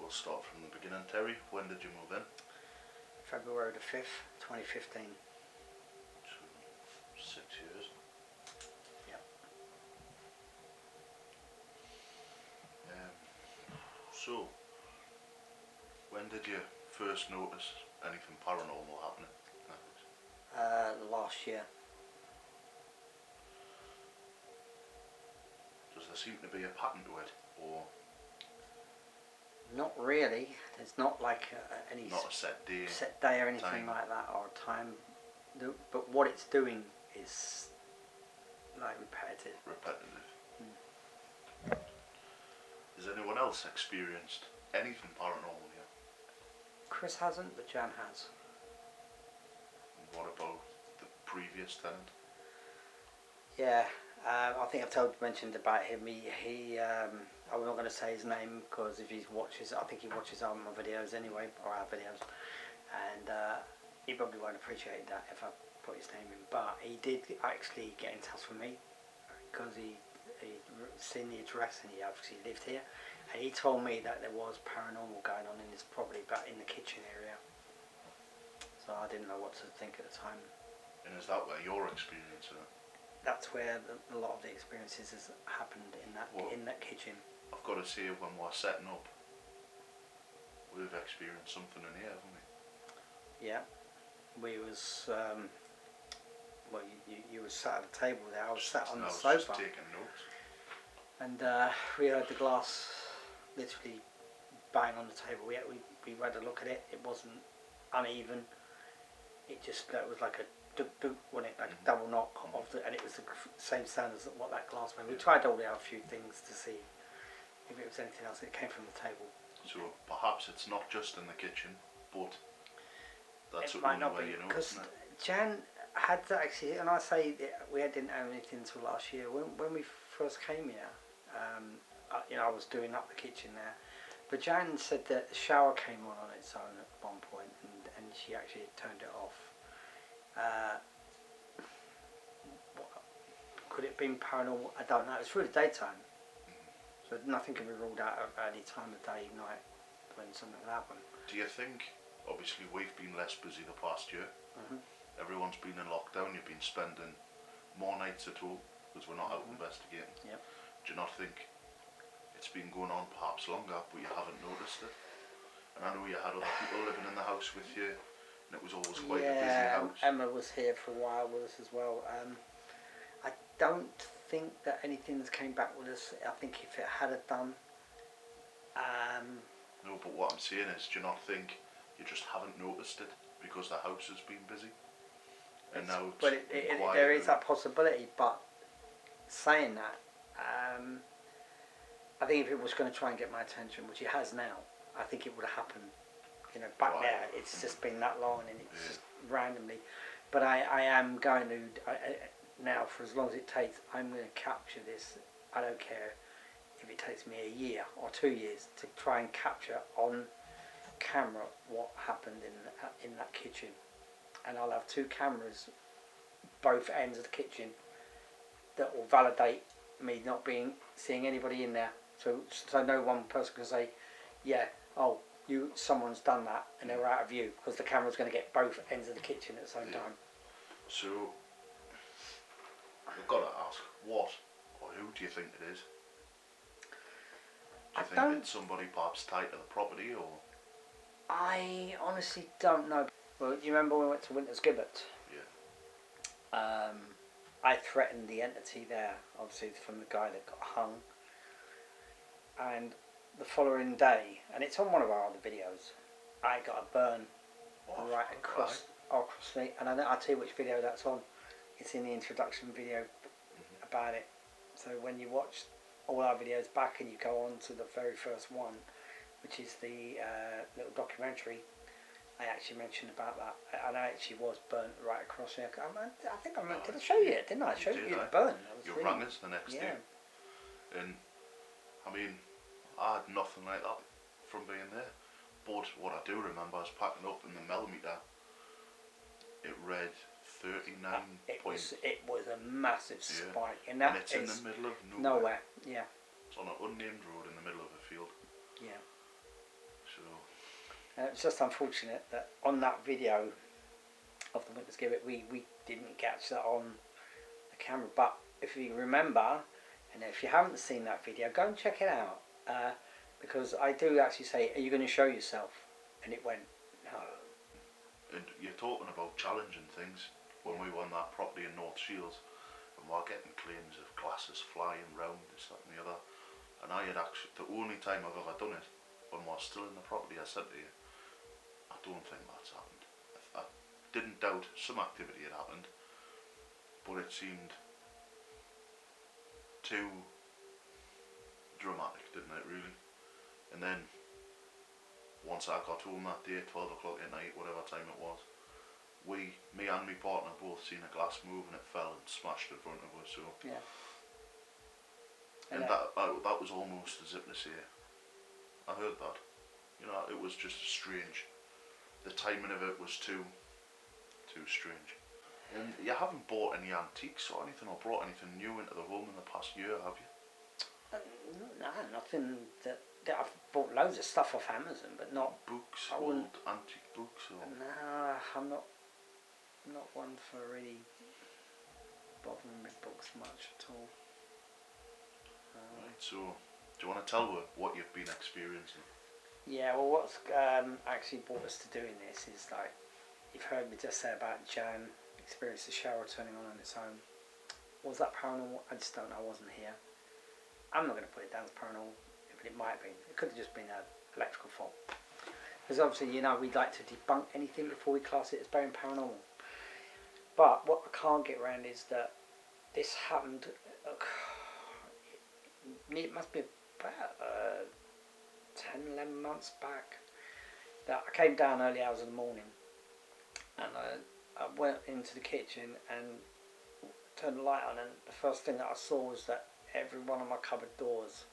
we'll start from the beginning. Terry, when did you move in? February the 5th, 2015. 6 years. Yep. So, when did you first notice anything paranormal happening in the house? Last year. Does there seem to be a pattern to it, or Not really. There's not like any not a set day? set day or anything time. like that, or time. But what it's doing is like repetitive. Has anyone else experienced anything paranormal here? Chris hasn't, but Jan has. And what about the previous tenant? Yeah, I think I've mentioned about him. I'm not going to say his name because if he watches, I think he watches all my videos anyway, or our videos, and he probably won't appreciate that if I put his name in. But he did actually get in touch with me because he'd seen the address and he obviously lived here, and he told me that there was paranormal going on in this property, but in the kitchen area. So I didn't know what to think at the time. And is that where you're experiencing it? That's where a lot of the experiences has happened in that kitchen. I've got to say, when we're setting up, we've experienced something in here, haven't we? Yeah, we was well, you were sat at the table there. I was sat on the sofa. Just taking notes. And we heard the glass literally bang on the table. We had a look at it. It wasn't uneven. It was like a duk, wasn't it? Like a double knock of and it was the same sound as what that glass made. We tried all out a few things to see if it was anything else. It came from the table. So perhaps it's not just in the kitchen, but that's it the might only not way be, you know, because isn't it? Jan had to actually, and I say we didn't own anything until last year. When we first came here, I was doing up the kitchen there, but Jan said that the shower came on its own at one point, and she actually turned it off. Could it have been paranormal? I don't know. It was through the daytime, so nothing can be ruled out at any time of day, night, when something would happen. Do you think, obviously we've been less busy the past year, everyone's been in lockdown, you've been spending more nights at home because we're not out investigating. Yep. Do you not think it's been going on perhaps longer, but you haven't noticed it? And I know you had other people living in the house with you, and it was always quite a busy house. Emma was here for a while with us as well. I don't think that anything's came back with us. I think if it had done. No, but what I'm saying is, do you not think you just haven't noticed it because the house has been busy? And now it's quiet. There is that possibility, but saying that, I think if it was going to try and get my attention, which it has now, I think it would have happened. Back there, it's just been that long, and it's just randomly. But I am going to now, for as long as it takes, I'm going to capture this. I don't care if it takes me a year or 2 years to try and capture on camera what happened in that kitchen, and I'll have 2 cameras, both ends of the kitchen, that will validate me not seeing anybody in there. So no one person can say, yeah, oh, someone's done that, and they're out of view, because the camera's going to get both ends of the kitchen at the same time. So I've got to ask, what or who do you think it is? Do you think it's somebody perhaps tied to the property, or? I honestly don't know. Well, you remember when we went to Winter's Gibbet? Yeah. I threatened the entity there, obviously from the guy that got hung. And the following day, and it's on one of our other videos, I got a burn right across me. And I'll tell you which video that's on. It's in the introduction video about it. So when you watch all our videos back and you go on to the very first one, which is the little documentary, I actually mentioned about that, and I actually was burnt right across me. I think did I show you it? Didn't I? I showed you the burn. You rang us the next day, and I mean, I had nothing like that from being there. But what I do remember, I was packing up in the millimeter. It read 39 points. It was a massive spike, and it's in the middle of nowhere. Yeah. It's on an unnamed road in the middle of a field. Yeah. It's just unfortunate that on that video of the Witness Give It, we didn't catch that on the camera. But if you remember, and if you haven't seen that video, go and check it out. Because I do actually say, are you going to show yourself? And it went, no. And you're talking about challenging things. When we won that property in North Shields, and we're getting claims of glasses flying round, this, that and the other. And I had actually, the only time I've ever done it, when we're still in the property, I said to you, I don't think that's happened. I didn't doubt some activity had happened, but it seemed too dramatic, didn't it, really? And then, once I got home that day, 12 o'clock at night, whatever time it was, me and my partner both seen a glass move and it fell and smashed in front of us, so... Yeah. And that was almost as if to say, I heard that. You know, it was just strange. The timing of it was too strange. And you haven't bought any antiques or anything, or brought anything new into the home in the past year, have you? No, nothing that I've bought loads of stuff off Amazon, but not books, old antique books, or... No, I'm not one for really bothering with books much at all. Right, so do you want to tell her what you've been experiencing? Yeah, well, what's actually brought us to doing this is, like, you've heard me just say about Jan experienced the shower turning on its own. Was that paranormal? I just don't know. I wasn't here. I'm not going to put it down as paranormal, but it might be. It could have just been an electrical fault. Because obviously, you know, we'd like to debunk anything before we class it as being paranormal. But what I can't get around is that this happened, it must be about 10, 11 months back. That I came down early hours of the morning and I went into the kitchen and turned the light on, and the first thing that I saw was that every one of my cupboard doors,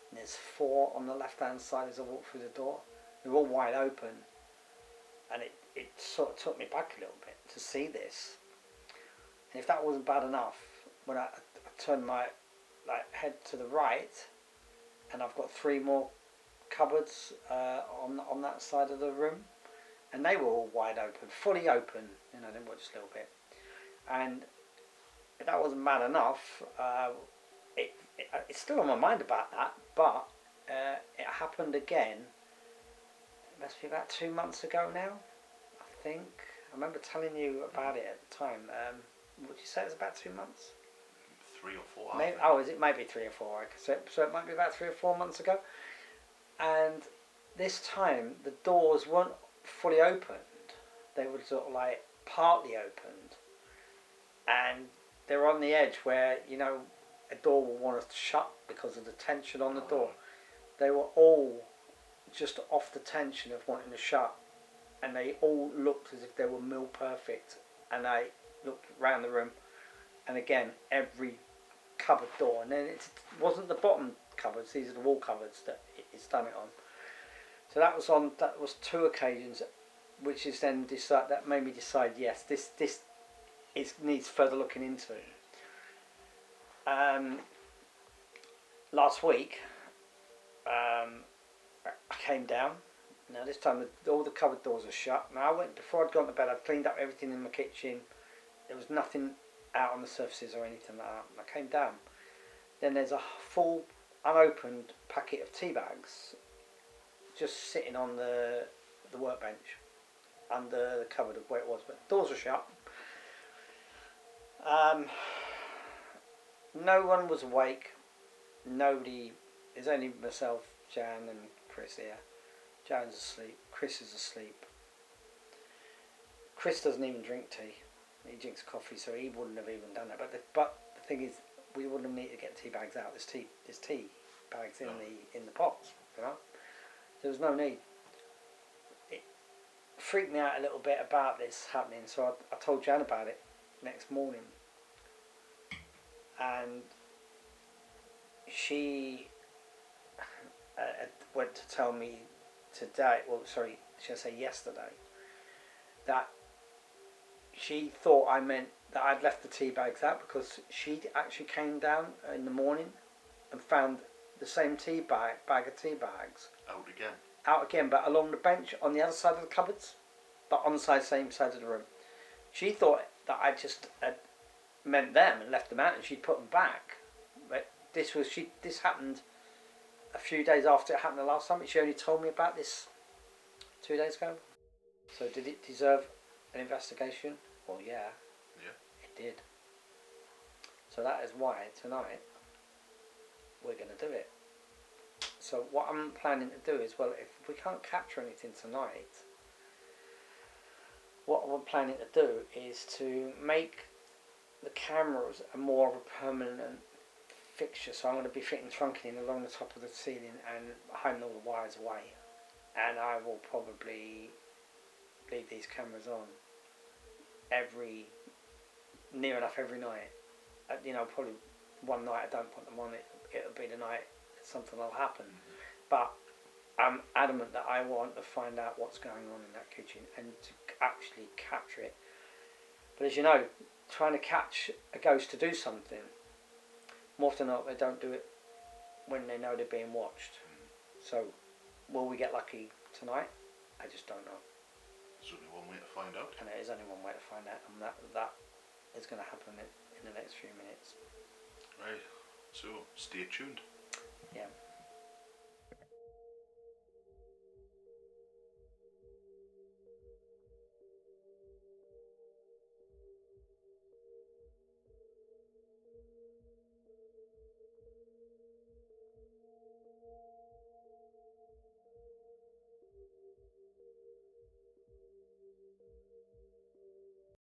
and there's 4 on the left hand side as I walked through the door, they're all wide open, and it sort of took me back a little bit to see this. And if that wasn't bad enough, when I turned my head to the right, and I've got 3 more cupboards on that side of the room, and they were all wide open, fully open, you know, they were just a little bit. And if that wasn't bad enough, it's still on my mind about that, but it happened again. It must be about 2 months ago now, I think. I remember telling you about it at the time. Would you say it was about 2 months? 3 or 4. Maybe, is it maybe 3 or 4? So it might be about 3 or 4 months ago. And this time the doors weren't fully opened. They were sort of like partly opened, and they're on the edge where, you know, a door will want to shut because of the tension on the door. They were all just off the tension of wanting to shut, and they all looked as if they were mil perfect. And I looked around the room, and again every cupboard door, and then it wasn't the bottom cupboards, these are the wall cupboards that it's done it on. So that was 2 occasions, which is then that made me decide, yes, this needs further looking into. Last week I came down. Now this time all the cupboard doors are shut. Now before I'd gone to bed, I'd cleaned up everything in my kitchen. There was nothing out on the surfaces or anything like that. I came down. Then there's a full unopened packet of tea bags just sitting on the workbench under the cupboard of where it was, but doors were shut. No one was awake. Nobody. There's only myself, Jan, and Chris here. Jan's asleep. Chris is asleep. Chris doesn't even drink tea. He drinks coffee, so he wouldn't have even done that. But the thing is, we wouldn't need to get tea bags out. There's tea bags in the pots, you know. There was no need. It freaked me out a little bit about this happening, so I told Jan about it next morning, and she went to tell me today. Well, sorry, should I say yesterday? That she thought I meant that I'd left the tea bags out, because she actually came down in the morning and found the same bag of tea bags out again. out again, but along the bench on the other side of the cupboards, but on the same side of the room. She thought that I just had meant them and left them out, and she'd put them back. But this happened a few days after it happened the last time. She only told me about this 2 days ago. So did it deserve an investigation? Well, yeah. Yeah. It did. So that is why tonight we're going to do it. So what I'm planning to do is, well, if we can't capture anything tonight, what I'm planning to do is to make the cameras a more of a permanent fixture. So I'm going to be fitting trunking along the top of the ceiling and hiding all the wires away. And I will probably leave these cameras on near enough every night. Probably one night I don't put them on, it'll be the night something will happen. But I'm adamant that I want to find out what's going on in that kitchen and to actually capture it. But as you know, trying to catch a ghost to do something, more often than not they don't do it when they know they're being watched. So will we get lucky tonight? I just don't know. There's only one way to find out. And there is only one way to find out, and that is going to happen in the next few minutes. Right, so stay tuned. Yeah.